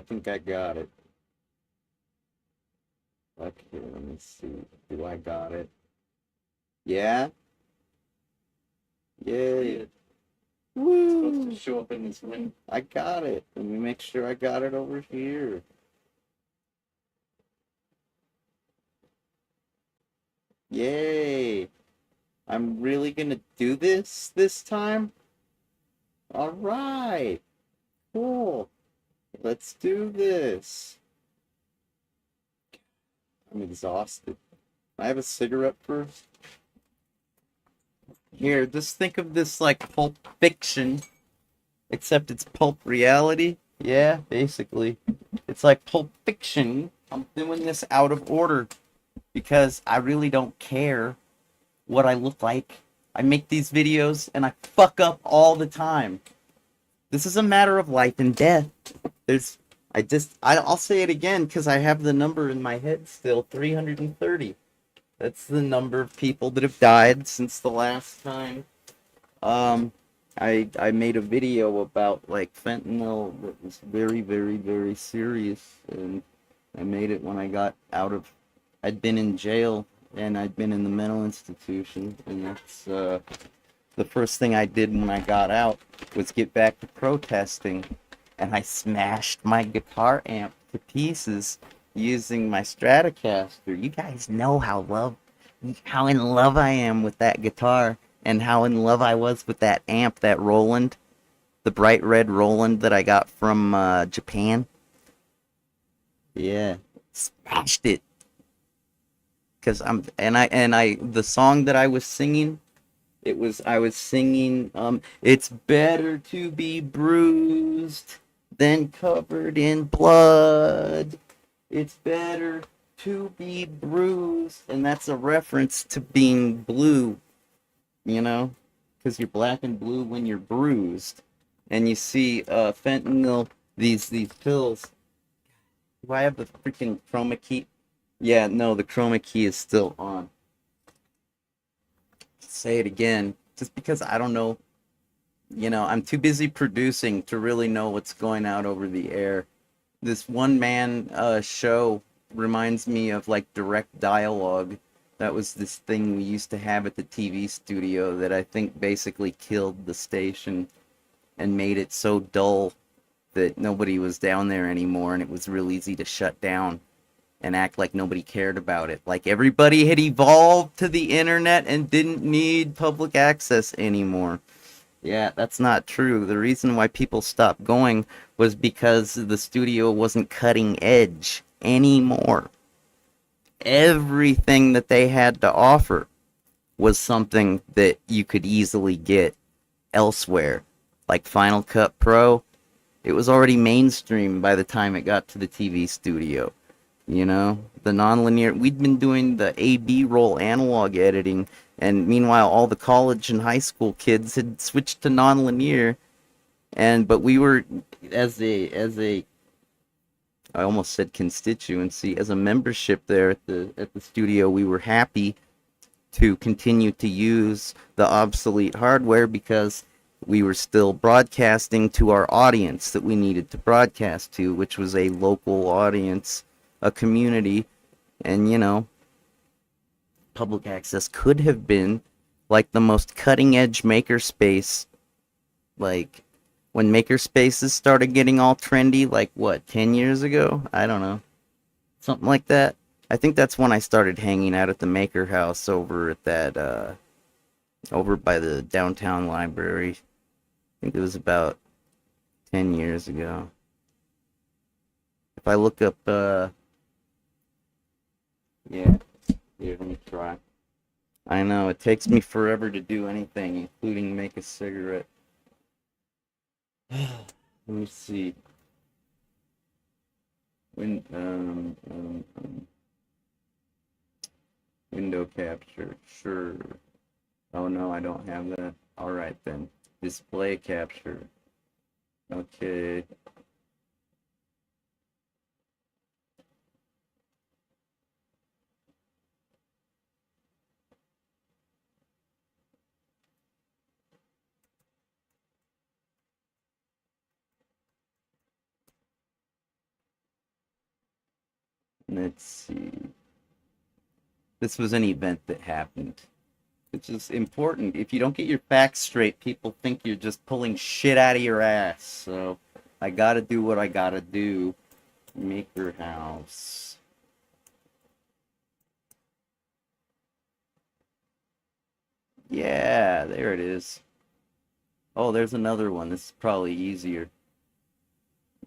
think I got it. Okay, let me see. Do I got it? Yeah? Yay. It's supposed to Woo! show up in this window. I got it. Let me make sure I got it over here. Yay! I'm really gonna do this time? All right. Cool. Let's do this. I'm exhausted. Can I have a cigarette first? Here, just think of this like Pulp Fiction, except it's pulp reality. Yeah, basically. It's like Pulp Fiction. I'm doing this out of order because I really don't care what I look like. I make these videos and I fuck up all the time. This is a matter of life and death. There's, I'll say it again because I have the number in my head still, 330. That's the number of people that have died since the last time. Um, I made a video about like fentanyl that was very, very, very serious, and I made it when I got out of. I'd been in jail and I'd been in the mental institution, and that's the first thing I did when I got out was get back to protesting, and I smashed my guitar amp to pieces using my Stratocaster. You guys know how in love I am with that guitar, and how in love I was with that amp, that Roland, the bright red Roland that I got from Japan. Yeah, smashed it. Cause the song that I was singing, I was singing it's better to be bruised than covered in blood. It's better to be bruised, and that's a reference to being blue, you know, because you're black and blue when you're bruised. And you see fentanyl, these pills. Do I have the freaking chroma key? Yeah, no, the chroma key is still on. Say it again, just because I don't know. I'm too busy producing to really know what's going out over the air. This one man show reminds me of like direct dialogue. That was this thing we used to have at the TV studio that I think basically killed the station and made it so dull that nobody was down there anymore, and it was real easy to shut down and act like nobody cared about it. Like everybody had evolved to the internet and didn't need public access anymore. Yeah, that's not true. The reason why people stopped going was because the studio wasn't cutting edge anymore. Everything that they had to offer was something that you could easily get elsewhere. Like Final Cut Pro, it was already mainstream by the time it got to the TV studio. The nonlinear, we'd been doing the A/B roll analog editing, and meanwhile all the college and high school kids had switched to nonlinear, but we were, as a I almost said constituency, as a membership there at the studio, we were happy to continue to use the obsolete hardware because we were still broadcasting to our audience that we needed to broadcast to, which was a local audience, a community. And public access could have been like the most cutting edge makerspace, like when makerspaces started getting all trendy, like what, 10 years ago? I don't know, something like that. I think that's when I started hanging out at the Maker House over at that over by the downtown library. I think it was about 10 years ago. If I look up yeah, here, let me try. I know, it takes me forever to do anything, including make a cigarette. Let me see. Win window capture, sure. Oh no, I don't have that. All right then. Display capture. Okay. Let's see. This was an event that happened, which is important. If you don't get your facts straight, people think you're just pulling shit out of your ass. So I gotta do what I gotta do. Maker House. Yeah, there it is. Oh, there's another one. This is probably easier.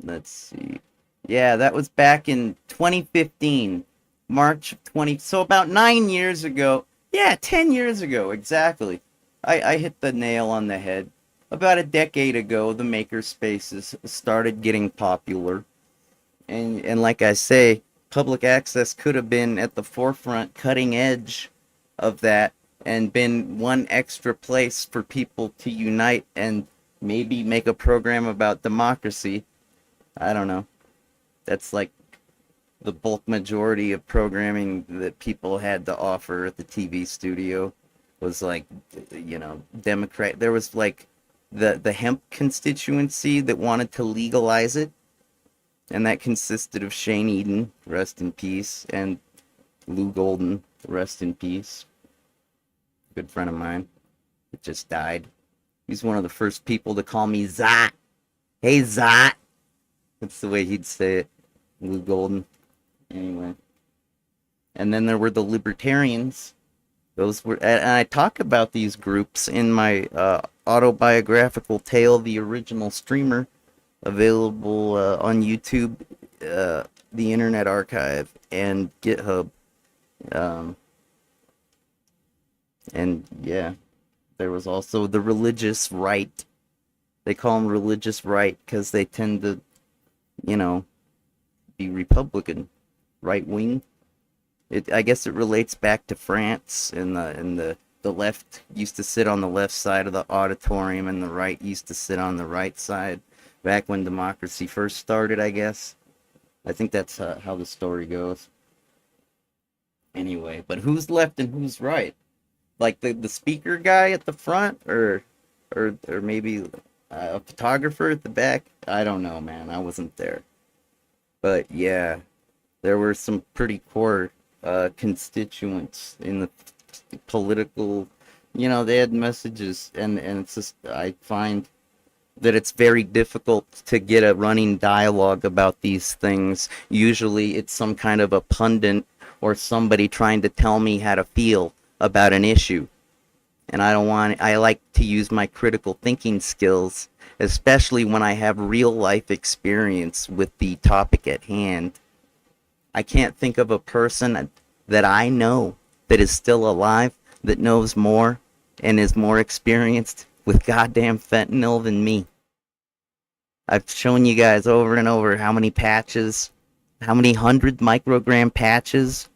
Let's see. Yeah, that was back in 2015, March of 20. So about 9 years ago. Yeah, 10 years ago, exactly. I hit the nail on the head. About a decade ago, the maker spaces started getting popular. And like I say, public access could have been at the forefront, cutting edge of that, and been one extra place for people to unite and maybe make a program about democracy. I don't know. That's like the bulk majority of programming that people had to offer at the TV studio was like, Democrat. There was like the hemp constituency that wanted to legalize it, and that consisted of Shane Eden, rest in peace, and Lou Golden, rest in peace. Good friend of mine that just died. He's one of the first people to call me Zot. Hey, Zot. That's the way he'd say it. Lou Golden. Anyway. And then there were the libertarians. Those were, and I talk about these groups in my autobiographical tale, The Original Streamer, available on YouTube, the Internet Archive, and GitHub. And yeah, there was also the religious right. They call them religious right because they tend to, be Republican, right wing. I guess it relates back to France, and the left used to sit on the left side of the auditorium, and the right used to sit on the right side. Back when democracy first started, I guess. I think that's how the story goes. Anyway, but who's left and who's right? Like the speaker guy at the front, or maybe a photographer at the back? I don't know, man. I wasn't there. But yeah, there were some pretty core constituents in the political. They had messages, and it's just, I find that it's very difficult to get a running dialogue about these things. Usually it's some kind of a pundit or somebody trying to tell me how to feel about an issue. And I like to use my critical thinking skills, especially when I have real life experience with the topic at hand. I can't think of a person that I know that is still alive that knows more and is more experienced with goddamn fentanyl than me. I've shown you guys over and over how many 100 microgram patches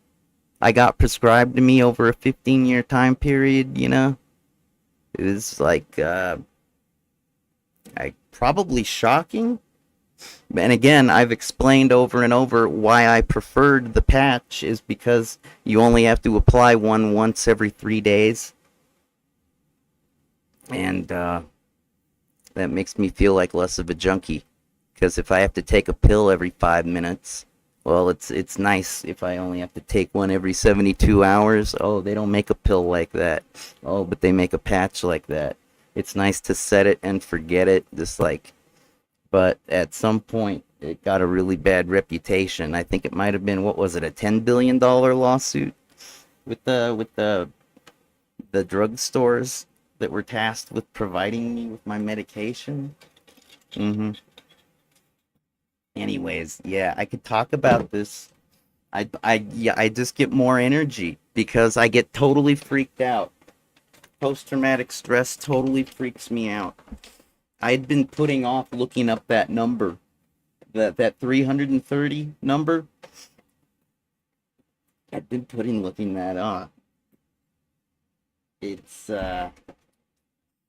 I got prescribed to me over a 15-year time period, It was like, probably shocking. And again, I've explained over and over why I preferred the patch is because you only have to apply one once every 3 days. And that makes me feel like less of a junkie. Because if I have to take a pill every 5 minutes, well, it's nice if I only have to take one every 72 hours. Oh, they don't make a pill like that. Oh, but they make a patch like that. It's nice to set it and forget it, but at some point it got a really bad reputation. I think it might have been, what was it, a $10 billion lawsuit with the drugstores that were tasked with providing me with my medication. Anyways, yeah, I could talk about this. I just get more energy because I get totally freaked out. Post-traumatic stress totally freaks me out. I'd been putting off looking up that number, that 330 number. I've been looking that up. It's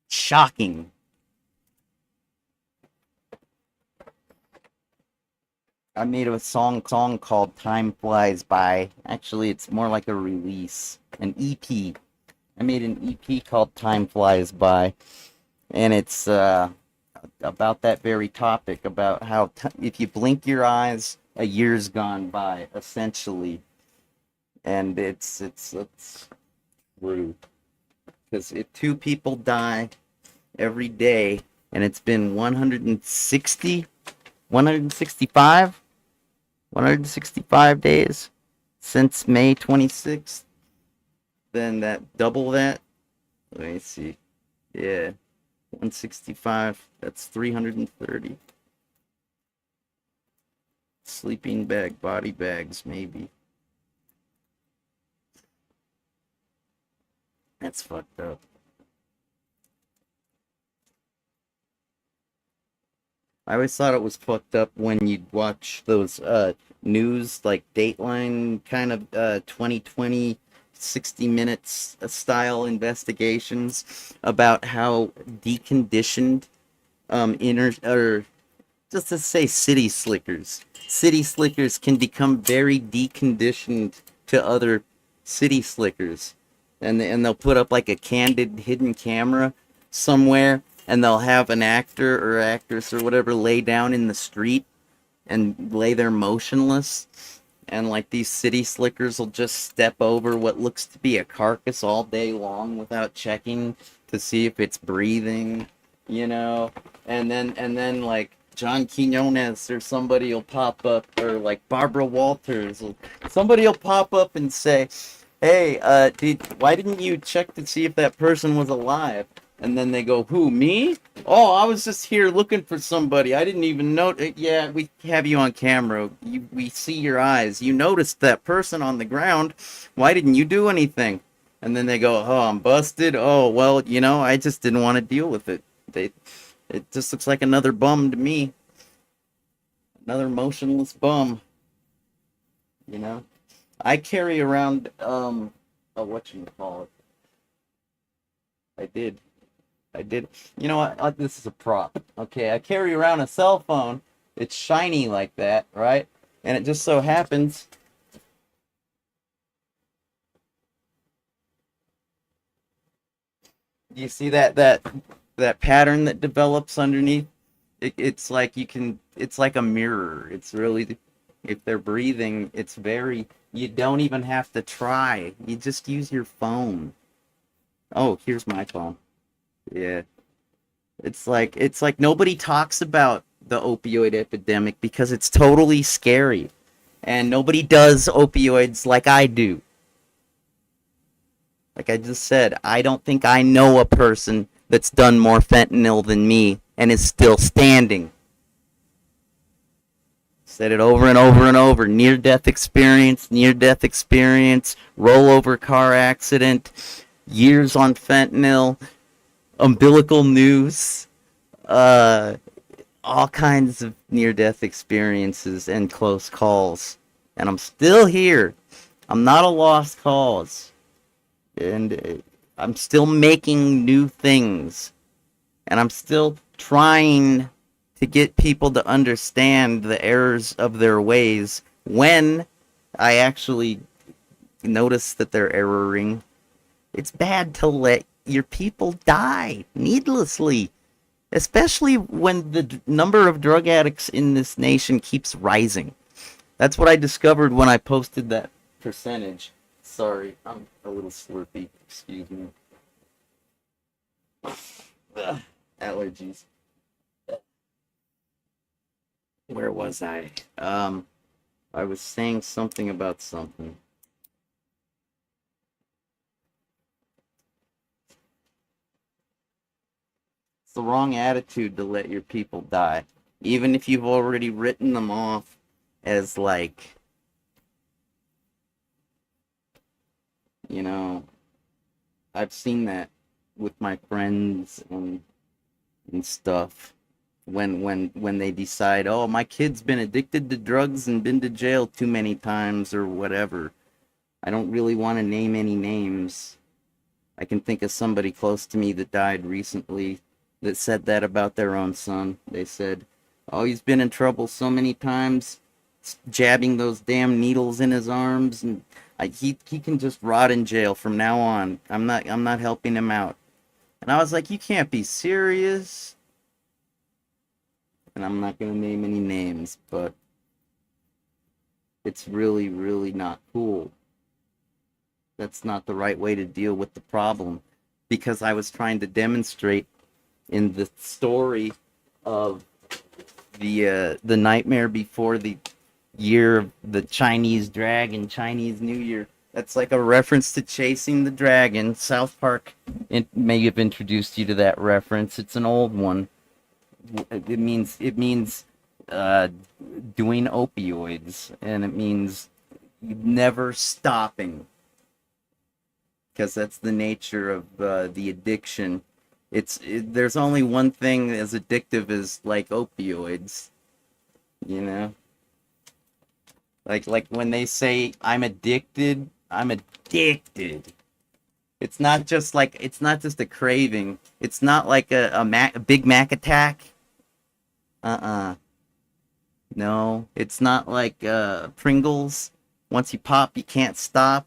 shocking. I made a song called Time Flies By. Actually, it's more like a release, an EP. I made an EP called Time Flies By, and it's about that very topic, about how if you blink your eyes a year's gone by, essentially, and it's true because two people die every day, and it's been 160, 165, 165 days since May 26th. Then that double that. Let me see. Yeah, 165. That's 330. Sleeping bag, body bags, maybe. That's fucked up. I always thought it was fucked up when you'd watch those news like Dateline kind of 2020 60 minutes style investigations about how deconditioned inner or just to say city slickers. City slickers can become very deconditioned to other city slickers. And they'll put up like a candid hidden camera somewhere, and they'll have an actor or actress or whatever lay down in the street and lay there motionless. And like these city slickers will just step over what looks to be a carcass all day long without checking to see if it's breathing, you know. And then like John Quinones or somebody will pop up, or like Barbara Walters, somebody will pop up and say, "Hey, why didn't you check to see if that person was alive?" And then they go, "Who, me? Oh, I was just here looking for somebody. I didn't even know." Yeah, we have you on camera. We see your eyes. You noticed that person on the ground. Why didn't you do anything? And then they go, "Oh, I'm busted. Oh, well, I just didn't want to deal with it. It just looks like another bum to me. Another motionless bum. You know. I carry around oh, whatchamacallit. I did. I did. You know what? This is a prop. Okay, I carry around a cell phone. It's shiny like that, right? And it just so happens. You see that pattern that develops underneath? It's like you can. It's like a mirror. It's really, if they're breathing, it's very. You don't even have to try. You just use your phone. Oh, here's my phone. Yeah. It's like nobody talks about the opioid epidemic because it's totally scary. And nobody does opioids like I do. Like I just said, I don't think I know a person that's done more fentanyl than me and is still standing. Said it over and over and over. Near death experience, rollover car accident, years on fentanyl, umbilical noose, uh, all kinds of near death experiences and close calls. And I'm still here. I'm not a lost cause. And I'm still making new things. And I'm still trying to get people to understand the errors of their ways when I actually notice that they're erroring. It's bad to let your people die needlessly, especially when the number of drug addicts in this nation keeps rising. That's what I discovered when I posted that percentage. Sorry, I'm a little slurpy. Excuse me. Ugh, allergies. Where was I? I was saying something about something. It's the wrong attitude to let your people die, even if you've already written them off as like, you know, I've seen that with my friends and stuff. When they decide, oh, my kid's been addicted to drugs and been to jail too many times or whatever. I don't really want to name any names. I can think of somebody close to me that died recently that said that about their own son. They said, oh, he's been in trouble so many times, jabbing those damn needles in his arms, and he can just rot in jail from now on. I'm not helping him out. And I was like, you can't be serious. And I'm not gonna name any names, but It's really, really not cool. That's not the right way to deal with the problem, because I was trying to demonstrate in the story of the nightmare before the year of the Chinese dragon, Chinese New Year. That's like a reference to Chasing the Dragon. South Park may have introduced you to that reference. It's an old one. It means uh, doing opioids, and it means never stopping, because that's the nature of the addiction. There's only one thing as addictive as like opioids, you know. Like when they say I'm addicted, I'm addicted. It's not just a craving. It's not like a Big Mac attack. Uh-uh. No, it's not like Pringles. Once you pop, you can't stop.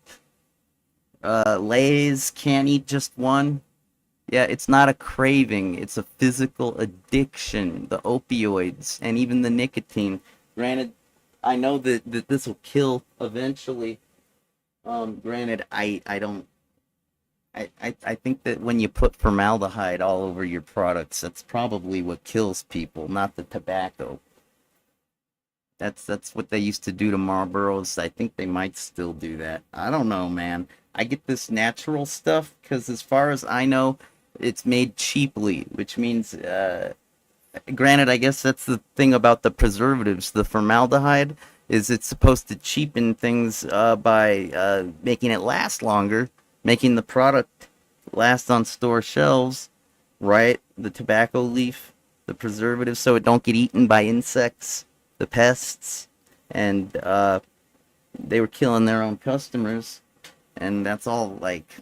Lay's can't eat just one. Yeah, it's not a craving. It's a physical addiction. The opioids and even the nicotine. Granted, I know that this will kill eventually. Granted, I don't. I think that when you put formaldehyde all over your products, that's probably what kills people, not the tobacco. That's what they used to do to Marlboros. I think they might still do that. I don't know, man. I get this natural stuff because, as far as I know, it's made cheaply, which means, granted, I guess that's the thing about the preservatives. The formaldehyde is it's supposed to cheapen things by making it last longer, making the product last on store shelves, right? The tobacco leaf, the preservative, so it don't get eaten by insects, the pests, and they were killing their own customers, and that's all like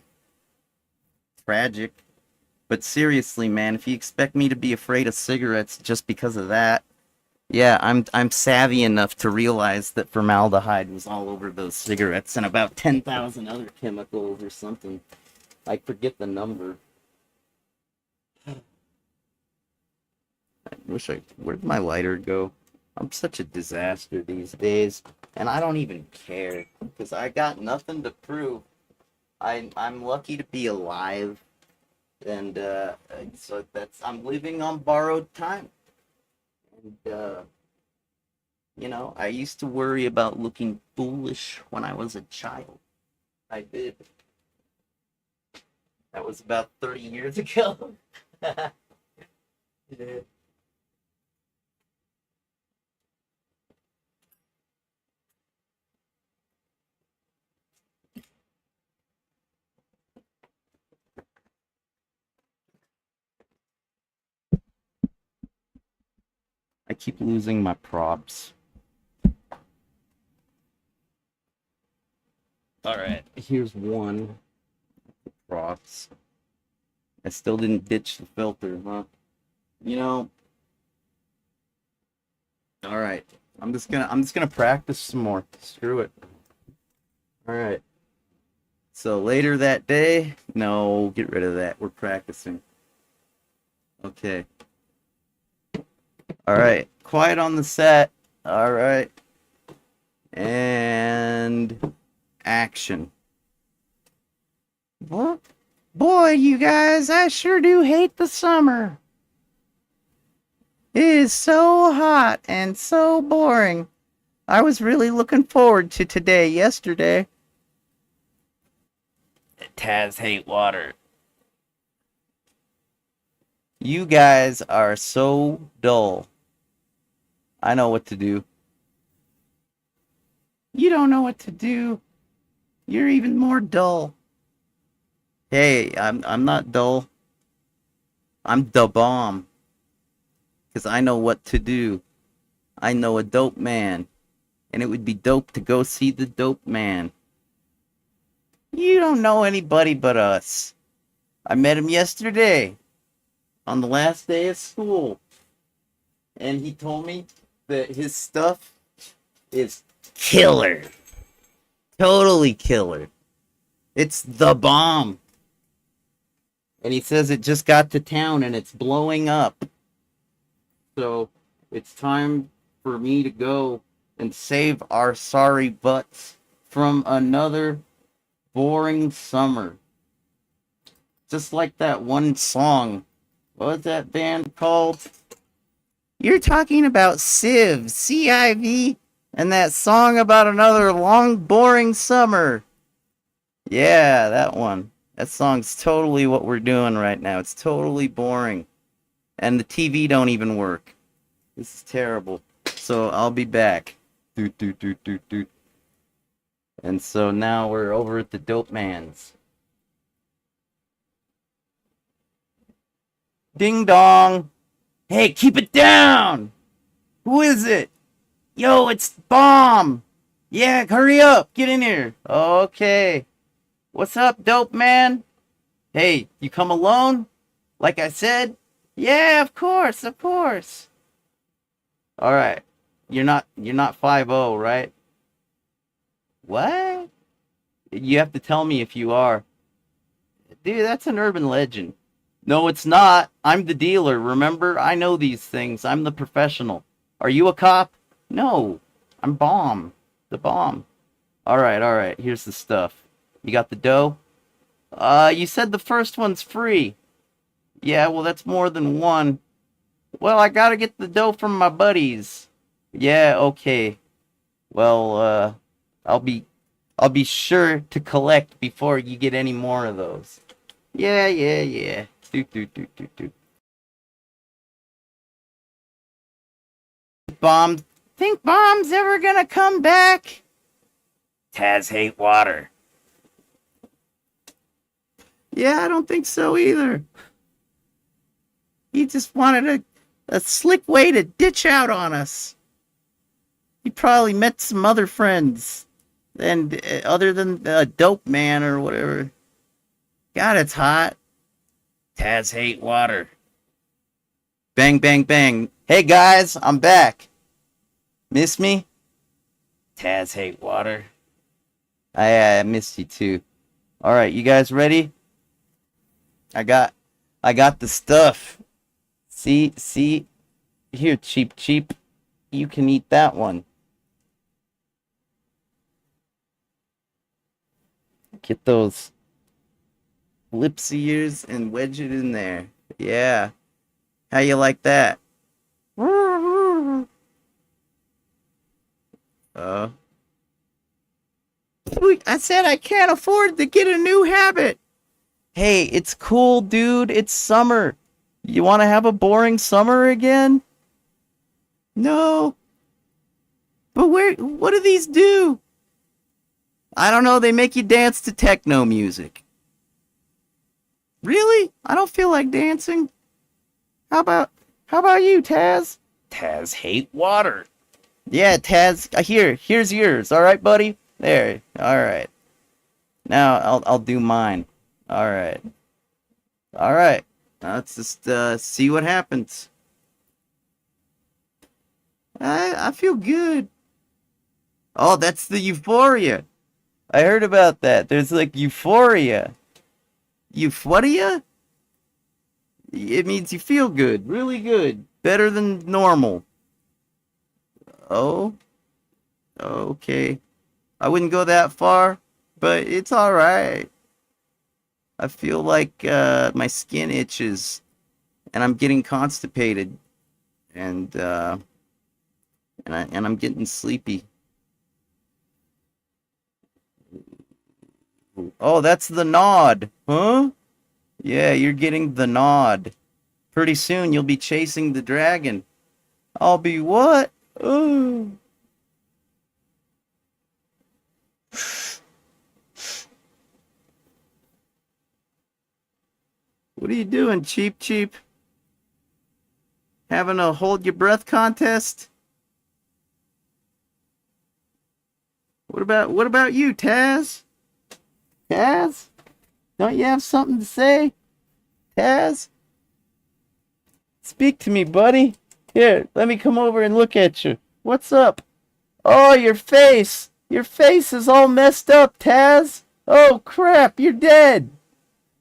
tragic. But seriously, man, if you expect me to be afraid of cigarettes just because of that, yeah, I'm savvy enough to realize that formaldehyde was all over those cigarettes and about 10,000 other chemicals or something. I forget the number. Where'd my lighter go? I'm such a disaster these days, and I don't even care because I got nothing to prove. I'm lucky to be alive, and so I'm living on borrowed time. And I used to worry about looking foolish when I was a child. I did. That was about 30 years ago. Yeah. I keep losing my props. All right, here's one props. I still didn't ditch the filter, huh? You know, all right. I'm just gonna practice some more. Screw it. All right. So later that day, no, get rid of that. We're practicing. Okay. All right. Quiet on the set. All right. And action. What? Boy, you guys, I sure do hate the summer. It is so hot and so boring. I was really looking forward to today yesterday. Taz hate water. You guys are so dull. I know what to do. You don't know what to do. You're even more dull. Hey, I'm not dull. I'm the bomb. Because I know what to do. I know a dope man. And it would be dope to go see the dope man. You don't know anybody but us. I met him yesterday on the last day of school. And he told me that his stuff is killer. Totally killer. It's the bomb. And he says it just got to town and it's blowing up. So it's time for me to go and save our sorry butts from another boring summer. Just like that one song. What was that band called? You're talking about Civ, C-I-V, and that song about another long, boring summer. Yeah, that one. That song's totally what we're doing right now. It's totally boring. And the TV don't even work. This is terrible. So I'll be back. Doot, doot, doot, doot, doot. And so now we're over at the Dope Man's. Ding dong. Hey, keep it down. Who is it? Yo, it's Bomb. Yeah, hurry up. Get in here. Okay. What's up, Dope Man? Hey, you come alone? Like I said? Yeah, of course, of course. All right. You're not 5-0, right? What? You have to tell me if you are. Dude, that's an urban legend. No, it's not. I'm the dealer, remember? I know these things. I'm the professional. Are you a cop? No. I'm Bomb. The Bomb. All right. Here's the stuff. You got the dough? You said the first one's free. Yeah, well, that's more than one. Well, I gotta get the dough from my buddies. Yeah, okay. Well, I'll be sure to collect before you get any more of those. Yeah. Doot. Bomb. Think Bomb's ever gonna come back? Taz hate water. Yeah, I don't think so either. He just wanted a slick way to ditch out on us. He probably met some other friends. And other than the Dope Man or whatever. God, it's hot. Taz hate water. Bang, bang, bang. Hey guys, I'm back. Miss me? Taz hate water. I missed you too. Alright, you guys ready? I got the stuff. See? Here, cheap. You can eat that one. Get those lips of yours and wedge it in there. Yeah. How you like that? I said I can't afford to get a new habit. Hey, it's cool, dude. It's summer. You want to have a boring summer again? No. But what do these do? I don't know. They make you dance to techno music. Really? I don't feel like dancing. How about you, Taz? Taz hate water. Yeah, Taz. Here's yours. All right, buddy. There. All right. Now I'll do mine. All right. Now let's just see what happens. I feel good. Oh, that's the euphoria. I heard about that. There's like euphoria. Euphoria? It means you feel good, really good, better than normal. Oh, okay. I wouldn't go that far, but it's all right. I feel like my skin itches, and I'm getting constipated, and I'm getting sleepy. Oh, that's the nod, huh? Yeah, you're getting the nod. Pretty soon you'll be chasing the dragon. I'll be what? Oh. What are you doing, cheap? Having a hold your breath contest? What about you, Taz? Taz? Don't you have something to say? Taz? Speak to me, buddy. Here, let me come over and look at you. What's up? Oh, your face! Your face is all messed up, Taz! Oh, crap, you're dead!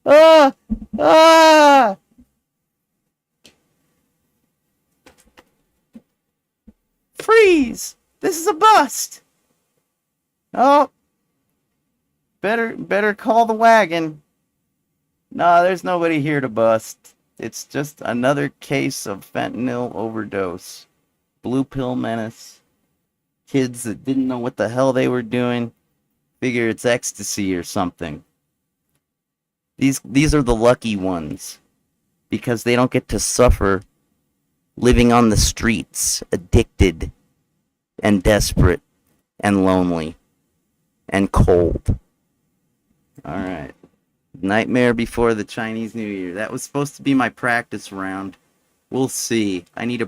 Ah! Freeze! This is a bust. Oh, better call the wagon. Nah, there's nobody here to bust. It's just another case of fentanyl overdose. Blue pill menace. Kids that didn't know what the hell they were doing. Figure it's ecstasy or something. These are the lucky ones. Because they don't get to suffer living on the streets, addicted and desperate and lonely and cold. Alright. Nightmare Before the Chinese New Year. That was supposed to be my practice round. We'll see. I need a